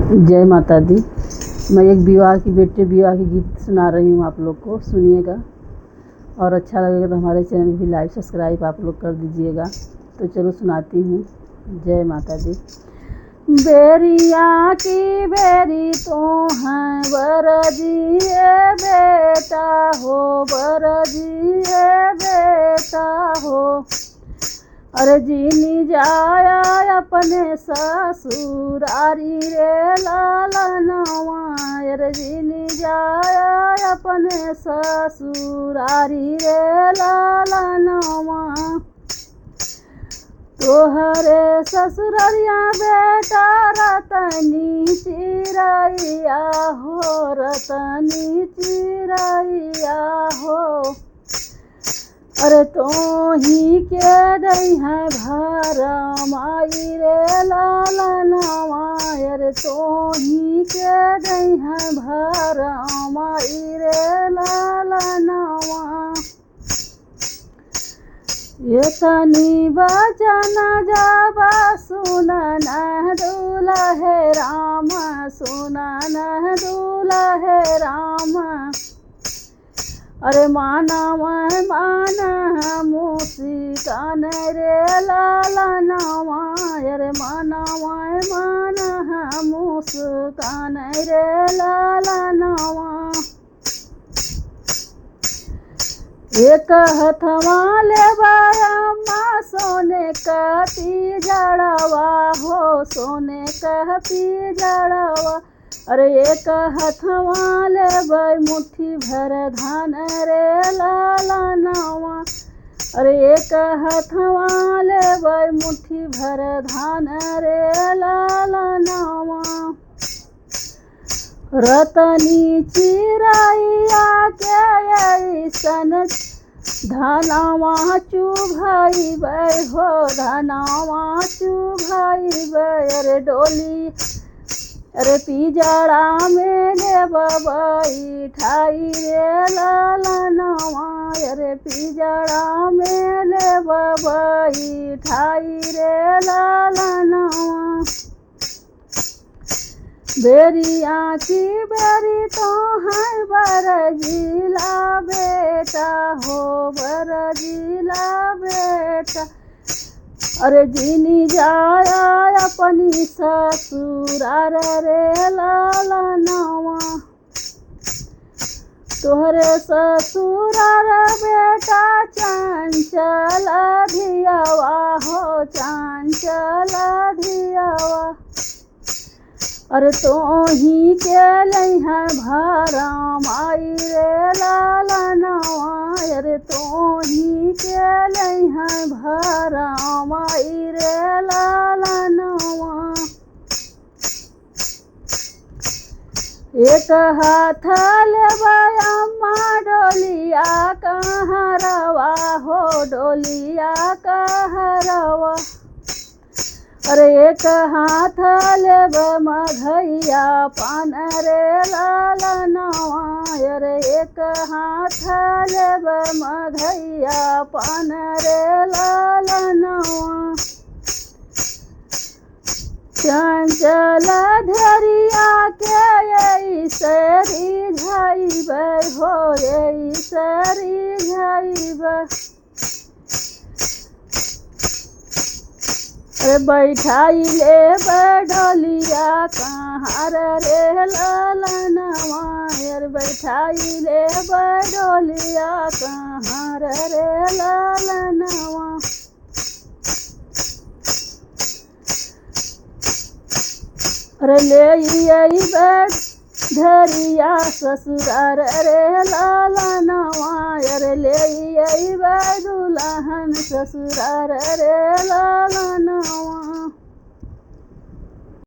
जय माता दी। मैं एक विवाह की गीत सुना रही हूँ, आप लोग को सुनिएगा और अच्छा लगेगा तो हमारे चैनल भी लाइक सब्सक्राइब आप लोग कर दीजिएगा। तो चलो सुनाती हूँ। जय माता दी। बेरिया की बेरी तो हैं बरजिए बेटा हो, बरजिए बेटा हो। अरे जीनी जाया अपने ससुरारी रे लालनवा, अरे जीनी जाया अपने ससुरारी रे लालनवा। तोहरे ससुररिया बेटा रतनी चिरैया हो, रतनी चिरैया हो। अरे तो ही के दई है भर माई रे लालनवा, अरे तो ही के दई है भर माई रे लालनवा। ये तनी बचन जब सुनन दुल्हे राम, सुनन दुल्हे राम। अरे माना मुस्कान रे लालनवा, अरे माना मुस्कान रे लालनवा। एक हथवा ले बायम्मा सोने का पिजड़वा हो, सोने का पिजड़वा। अरे एक हथवा ले बाई मुट्ठी भर धान रे लालनवा, अरे एक हथवा ले बाई मुट्ठी भर धान रे लालनवा। रतनी चिरैया के ऐसन धनवा चुभैबै हो, धनवा चुभैबै। अरे डोली अरे पिजड़ा में ले बैठाई रे लालनवा, अरे पिजड़ा में ले बैठाई रे लालनवा। बेरिया की बेरी तो है बरजिला बेटा हो, बरजिला बेटा। अरे जीनी जाया अपनी ससुरार रे लालनवा। तोहरे ससुरार बेटा चंचल धियावा हो, चंचल धियावा। अरे तो ही के लई है भरा माई रे लालनवा, अरे तो ही के लई है भरा माई रे लालनवा। एक हाथ ले बायम्मा डोलिया कहरवा हो, डोलिया कहरवा। अरे एक हाथ लेब मघैया पान रे लालनवा, अरे एक हाथ लेब मघैया पान रे लालनवा। चंचल धरिया के ऐसे रिझैबै हो, ऐसे रिझैबै। अरे बैठाई ले डोलिया कहाँ रे लालनवा, अरे बैठाई ले डोलिया कहाँ रे लालनवा। अरे ले धरिया ससुरार रे लालनवा, अरे ले दुल्हन ससुरार रे लालनवा।